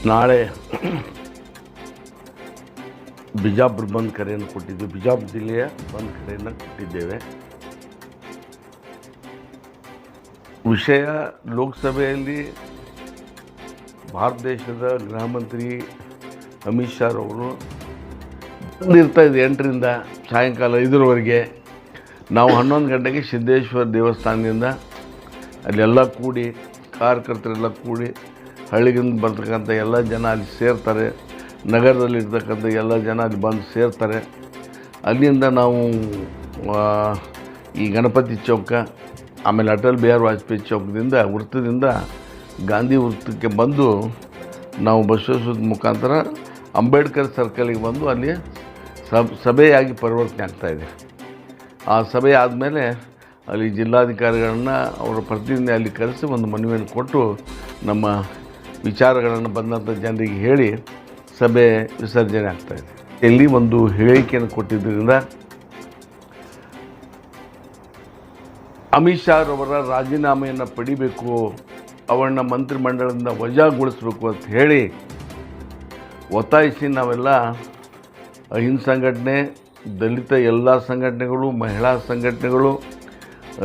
ನಾಳೆ ಬಿಜಾಪುರ ಬಂದ್ ಕರೆಯನ್ನು ಕೊಟ್ಟಿದ್ದು, ಬಿಜಾಪುರ ಜಿಲ್ಲೆಯ ಬಂದ್ ಕರೆಯನ್ನು ಕೊಟ್ಟಿದ್ದೇವೆ. ವಿಷಯ ಲೋಕಸಭೆಯಲ್ಲಿ ಭಾರತ ದೇಶದ ಗೃಹ ಮಂತ್ರಿ ಅಮಿತ್ ಶಾ ಅವರು ಬಂದಿರ್ತಾ ಇದೆ 8ರಿಂದ ಸಾಯಂಕಾಲ 5ರವರೆಗೆ. ನಾವು 11 ಗಂಟೆಗೆ ಸಿದ್ದೇಶ್ವರ ದೇವಸ್ಥಾನದಿಂದ ಅಲ್ಲೆಲ್ಲ ಕೂಡಿ, ಕಾರ್ಯಕರ್ತರೆಲ್ಲ ಕೂಡಿ, ಹಳ್ಳಿಗಿಂದ ಬರ್ತಕ್ಕಂಥ ಎಲ್ಲ ಜನ ಅಲ್ಲಿ ಸೇರ್ತಾರೆ. ನಗರದಲ್ಲಿರ್ತಕ್ಕಂಥ ಎಲ್ಲ ಜನ ಅಲ್ಲಿ ಬಂದು ಸೇರ್ತಾರೆ. ಅಲ್ಲಿಂದ ನಾವು ಈ ಗಣಪತಿ ಚೌಕ, ಆಮೇಲೆ ಅಟಲ್ ಬಿಹಾರಿ ವಾಜಪೇಯಿ ಚೌಕದಿಂದ ವೃತ್ತದಿಂದ ಗಾಂಧಿ ವೃತ್ತಕ್ಕೆ ಬಂದು ನಾವು ಬಸವೇಶ್ವರದ ಮುಖಾಂತರ ಅಂಬೇಡ್ಕರ್ ಸರ್ಕಲಿಗೆ ಬಂದು ಅಲ್ಲಿ ಸಭೆಯಾಗಿ ಪರಿವರ್ತನೆ ಆಗ್ತಾಯಿದೆ. ಆ ಸಭೆ ಆದಮೇಲೆ ಅಲ್ಲಿ ಜಿಲ್ಲಾಧಿಕಾರಿಗಳನ್ನ ಅವರ ಪ್ರತಿನಿಧಿ ಅಲ್ಲಿ ಕರೆಸಿ ಒಂದು ಮನವಿಯನ್ನು ಕೊಟ್ಟು ನಮ್ಮ ವಿಚಾರಗಳನ್ನು ಬಂದಂಥ ಜನರಿಗೆ ಹೇಳಿ ಸಭೆ ವಿಸರ್ಜನೆ ಆಗ್ತಾಯಿದೆ. ಇಲ್ಲಿ ಒಂದು ಹೇಳಿಕೆಯನ್ನು ಕೊಟ್ಟಿದ್ದರಿಂದ ಅಮಿತ್ ಶಾ ಅವರ ರಾಜೀನಾಮೆಯನ್ನು ಪಡಿಬೇಕು, ಅವರನ್ನ ಮಂತ್ರಿಮಂಡಲದಿಂದ ವಜಾಗೊಳಿಸಬೇಕು ಅಂತ ಹೇಳಿ ಒತ್ತಾಯಿಸಿ ನಾವೆಲ್ಲ ಅಹಿಂದ ಸಂಘಟನೆ, ದಲಿತ ಎಲ್ಲ ಸಂಘಟನೆಗಳು, ಮಹಿಳಾ ಸಂಘಟನೆಗಳು,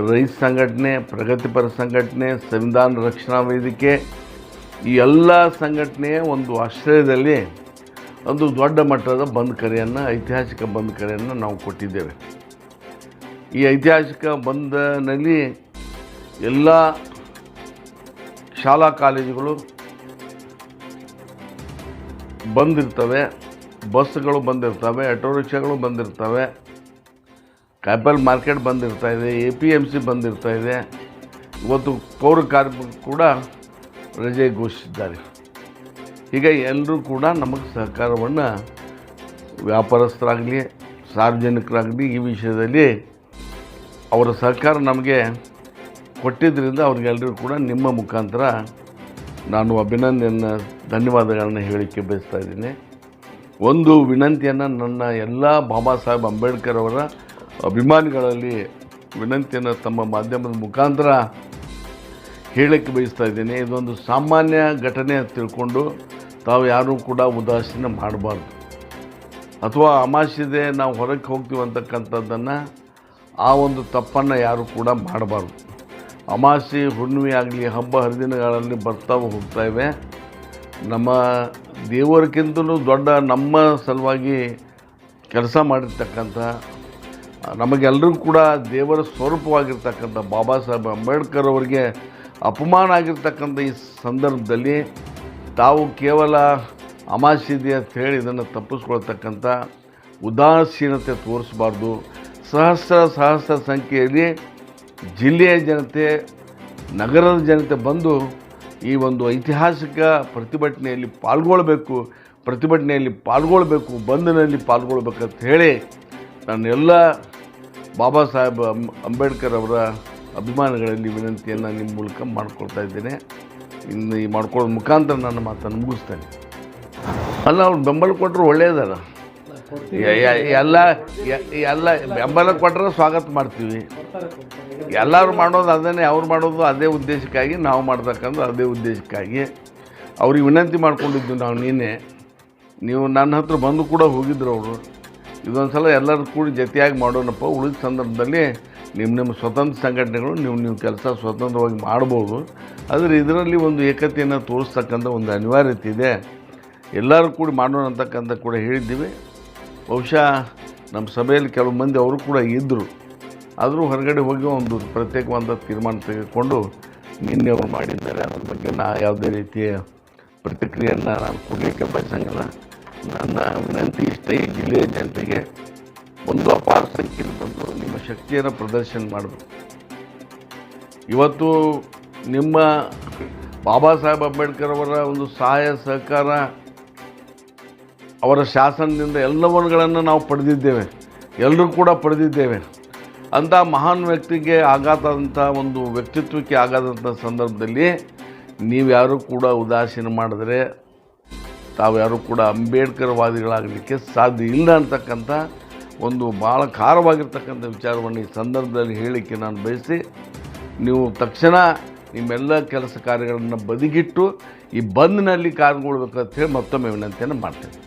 ರೈತ ಸಂಘಟನೆ, ಪ್ರಗತಿಪರ ಸಂಘಟನೆ, ಸಂವಿಧಾನ ರಕ್ಷಣಾ ವೇದಿಕೆ, ಈ ಎಲ್ಲ ಸಂಘಟನೆಯ ಒಂದು ಆಶ್ರಯದಲ್ಲಿ ಒಂದು ದೊಡ್ಡ ಮಟ್ಟದ ಬಂದ್ ಕರೆಯನ್ನು, ಐತಿಹಾಸಿಕ ಬಂದ್ ಕರೆಯನ್ನು ನಾವು ಕೊಟ್ಟಿದ್ದೇವೆ. ಈ ಐತಿಹಾಸಿಕ ಬಂದ್ನಲ್ಲಿ ಎಲ್ಲ ಶಾಲಾ ಕಾಲೇಜುಗಳು ಬಂದಿರ್ತವೆ, ಬಸ್ಗಳು ಬಂದಿರ್ತವೆ, ಆಟೋ ರಿಕ್ಷಾಗಳು ಬಂದಿರ್ತವೆ, ಕ್ಯಾಪಲ್ ಮಾರ್ಕೆಟ್ ಬಂದಿರ್ತಾಯಿದೆ, APMC ಬಂದಿರ್ತಾಯಿದೆ. ಇವತ್ತು ಪೌರ ಕಾರ್ಮಿಕರು ಕೂಡ ರಜೆ ಘೋಷಿಸಿದ್ದಾರೆ. ಹೀಗಾಗಿ ಎಲ್ಲರೂ ಕೂಡ ನಮಗೆ ಸಹಕಾರವನ್ನು, ವ್ಯಾಪಾರಸ್ಥರಾಗಲಿ ಸಾರ್ವಜನಿಕರಾಗಲಿ, ಈ ವಿಷಯದಲ್ಲಿ ಅವರ ಸಹಕಾರ ನಮಗೆ ಕೊಟ್ಟಿದ್ದರಿಂದ ಅವ್ರಿಗೆಲ್ಲರಿಗೂ ಕೂಡ ನಿಮ್ಮ ಮುಖಾಂತರ ನಾನು ಅಭಿನಂದನೆಯನ್ನು, ಧನ್ಯವಾದಗಳನ್ನು ಹೇಳಲಿಕ್ಕೆ ಬಯಸ್ತಾ ಇದ್ದೀನಿ. ಒಂದು ವಿನಂತಿಯನ್ನು ನನ್ನ ಎಲ್ಲ ಬಾಬಾ ಸಾಹೇಬ್ ಅಂಬೇಡ್ಕರ್ ಅವರ ಅಭಿಮಾನಿಗಳಲ್ಲಿ ವಿನಂತಿಯನ್ನು ತಮ್ಮ ಮಾಧ್ಯಮದ ಮುಖಾಂತರ ಹೇಳಕ್ಕೆ ಬಯಸ್ತಾ ಇದ್ದೀನಿ. ಇದೊಂದು ಸಾಮಾನ್ಯ ಘಟನೆ ಅಂತ ತಿಳ್ಕೊಂಡು ತಾವು ಯಾರೂ ಕೂಡ ಉದಾಸೀನ ಮಾಡಬಾರ್ದು. ಅಥವಾ ಅಮಾವಾಸ್ಯೆದೆ ನಾವು ಹೊರಗೆ ಹೋಗ್ತೀವಿ ಅಂತಕ್ಕಂಥದ್ದನ್ನು, ಆ ಒಂದು ತಪ್ಪನ್ನು ಯಾರೂ ಕೂಡ ಮಾಡಬಾರ್ದು. ಅಮಾವಾಸ್ಯೆ, ಹುಣ್ಣಿಮೆ ಆಗಲಿ, ಹಬ್ಬ ಹರಿದಿನಗಳಲ್ಲಿ ಬರ್ತಾವೆ ಹೋಗ್ತಾಯಿವೆ. ನಮ್ಮ ದೇವರಿಗಿಂತಲೂ ದೊಡ್ಡ ನಮ್ಮ ಸಲುವಾಗಿ ಕೆಲಸ ಮಾಡಿರ್ತಕ್ಕಂಥ, ನಮಗೆಲ್ಲರಿಗೂ ಕೂಡ ದೇವರ ಸ್ವರೂಪವಾಗಿರ್ತಕ್ಕಂಥ ಬಾಬಾ ಸಾಹೇಬ್ ಅಂಬೇಡ್ಕರ್ ಅವರಿಗೆ ಅಪಮಾನ ಆಗಿರ್ತಕ್ಕಂಥ ಈ ಸಂದರ್ಭದಲ್ಲಿ ತಾವು ಕೇವಲ ಅಮಾವಾಸ್ಯೆ ಅಂತ ಹೇಳಿ ಇದನ್ನು ತಪ್ಪಿಸ್ಕೊಳ್ತಕ್ಕಂಥ ಉದಾಸೀನತೆ ತೋರಿಸಬಾರ್ದು. ಸಹಸ್ರ ಸಂಖ್ಯೆಯಲ್ಲಿ ಜಿಲ್ಲೆಯ ಜನತೆ, ನಗರದ ಜನತೆ ಬಂದು ಈ ಒಂದು ಐತಿಹಾಸಿಕ ಪ್ರತಿಭಟನೆಯಲ್ಲಿ ಪಾಲ್ಗೊಳ್ಬೇಕು, ಬಂದ್ನಲ್ಲಿ ಪಾಲ್ಗೊಳ್ಬೇಕಂತ ಹೇಳಿ ನಾನೆಲ್ಲ ಬಾಬಾ ಸಾಹೇಬ್ ಅಂಬೇಡ್ಕರ್ ಅವರ ಅಭಿಮಾನಿಗಳಲ್ಲಿ ವಿನಂತಿಯನ್ನು ನಿಮ್ಮ ಮೂಲಕ ಮಾಡ್ಕೊಳ್ತಾ ಇದ್ದೇನೆ. ಇನ್ನು ಈ ಮಾಡ್ಕೊಳ್ಳೋದ ಮುಖಾಂತರ ನನ್ನ ಮಾತನ್ನು ಮುಗಿಸ್ತೇನೆ. ಅಲ್ಲ, ಅವ್ರು ಬೆಂಬಲ ಕೊಟ್ಟರು ಒಳ್ಳೆಯದಲ್ಲ. ಎಲ್ಲ ಬೆಂಬಲ ಕೊಟ್ಟರೆ ಸ್ವಾಗತ ಮಾಡ್ತೀವಿ. ಎಲ್ಲರೂ ಮಾಡೋದು ಅದನ್ನೇ, ಅವ್ರು ಮಾಡೋದು ಅದೇ ಉದ್ದೇಶಕ್ಕಾಗಿ, ನಾವು ಮಾಡ್ತಕ್ಕಂಥ ಅದೇ ಉದ್ದೇಶಕ್ಕಾಗಿ ಅವ್ರಿಗೆ ವಿನಂತಿ ಮಾಡ್ಕೊಂಡಿದ್ವಿ ನಾವು. ನೀವು ನನ್ನ ಹತ್ರ ಬಂದು ಕೂಡ ಹೋಗಿದ್ರು ಅವರು. ಇದೊಂದು ಸಲ ಎಲ್ಲರೂ ಕೂಡಿ ಜೊತೆಯಾಗಿ ಮಾಡೋಣಪ್ಪ. ಉಳಿದ ಸಂದರ್ಭದಲ್ಲಿ ನಿಮ್ಮ ಸ್ವತಂತ್ರ ಸಂಘಟನೆಗಳು ನೀವು ಕೆಲಸ ಸ್ವತಂತ್ರವಾಗಿ ಮಾಡ್ಬೋದು. ಆದರೆ ಇದರಲ್ಲಿ ಒಂದು ಏಕತೆಯನ್ನು ತೋರಿಸ್ತಕ್ಕಂಥ ಒಂದು ಅನಿವಾರ್ಯತೆ ಇದೆ. ಎಲ್ಲರೂ ಕೂಡಿ ಮಾಡೋಣ ಅಂತಕ್ಕಂಥ ಕೂಡ ಹೇಳಿದ್ದೀವಿ. ಬಹುಶಃ ನಮ್ಮ ಸಭೆಯಲ್ಲಿ ಕೆಲವು ಮಂದಿ ಅವರು ಕೂಡ ಇದ್ದರು. ಆದರೂ ಹೊರಗಡೆ ಹೋಗಿ ಒಂದು ಪ್ರತ್ಯೇಕವಾದ ತೀರ್ಮಾನ ತೆಗೆದುಕೊಂಡು ನಿನ್ನೆ ಅವರು ಮಾಡಿದ್ದಾರೆ. ಅದ್ರ ಬಗ್ಗೆ ಯಾವುದೇ ರೀತಿಯ ಪ್ರತಿಕ್ರಿಯೆಯನ್ನು ನಾನು ಕೊಡಲಿಕ್ಕೆ ಬಯಸಂಗಿಲ್ಲ. ನನ್ನ ವಿನಂತಿ ಇಷ್ಟ, ಈ ಜಿಲ್ಲೆಯ ಜನತೆಗೆ ಒಂದು ಅಪಾರ ಸಂಖ್ಯೆಯಲ್ಲಿ ಬಂದು ನಿಮ್ಮ ಶಕ್ತಿಯನ್ನು ಪ್ರದರ್ಶನ ಮಾಡಬೇಕು. ಇವತ್ತು ನಿಮ್ಮ ಬಾಬಾ ಸಾಹೇಬ್ ಅಂಬೇಡ್ಕರ್ ಅವರ ಒಂದು ಸಹಾಯ ಸಹಕಾರ, ಅವರ ಶಾಸನದಿಂದ ಎಲ್ಲವನ್ನುಗಳನ್ನು ನಾವು ಪಡೆದಿದ್ದೇವೆ, ಎಲ್ಲರೂ ಕೂಡ ಪಡೆದಿದ್ದೇವೆ. ಅಂಥ ಮಹಾನ್ ವ್ಯಕ್ತಿಗೆ ಆಘಾತದಂಥ ಒಂದು ವ್ಯಕ್ತಿತ್ವಕ್ಕೆ ಆಘಾತದಂಥ ಸಂದರ್ಭದಲ್ಲಿ ನೀವ್ಯಾರೂ ಕೂಡ ಉದಾಸೀನ ಮಾಡಿದ್ರೆ ತಾವ್ಯಾರೂ ಕೂಡ ಅಂಬೇಡ್ಕರ್ವಾದಿಗಳಾಗಲಿಕ್ಕೆ ಸಾಧ್ಯ ಇಲ್ಲ ಅಂತಕ್ಕಂಥ ಒಂದು ಭಾಳ ಖಾರವಾಗಿರ್ತಕ್ಕಂಥ ವಿಚಾರವನ್ನು ಈ ಸಂದರ್ಭದಲ್ಲಿ ಹೇಳಲಿಕ್ಕೆ ನಾನು ಬಯಸಿ, ನೀವು ತಕ್ಷಣ ನಿಮ್ಮೆಲ್ಲ ಕೆಲಸ ಕಾರ್ಯಗಳನ್ನು ಬದಿಗಿಟ್ಟು ಈ ಬಂದ್ನಲ್ಲಿ ಕಾಲ್ಗೊಳ್ಬೇಕಂತ ಹೇಳಿ ಮತ್ತೊಮ್ಮೆ ವಿನಂತಿಯನ್ನು ಮಾಡ್ತೇನೆ.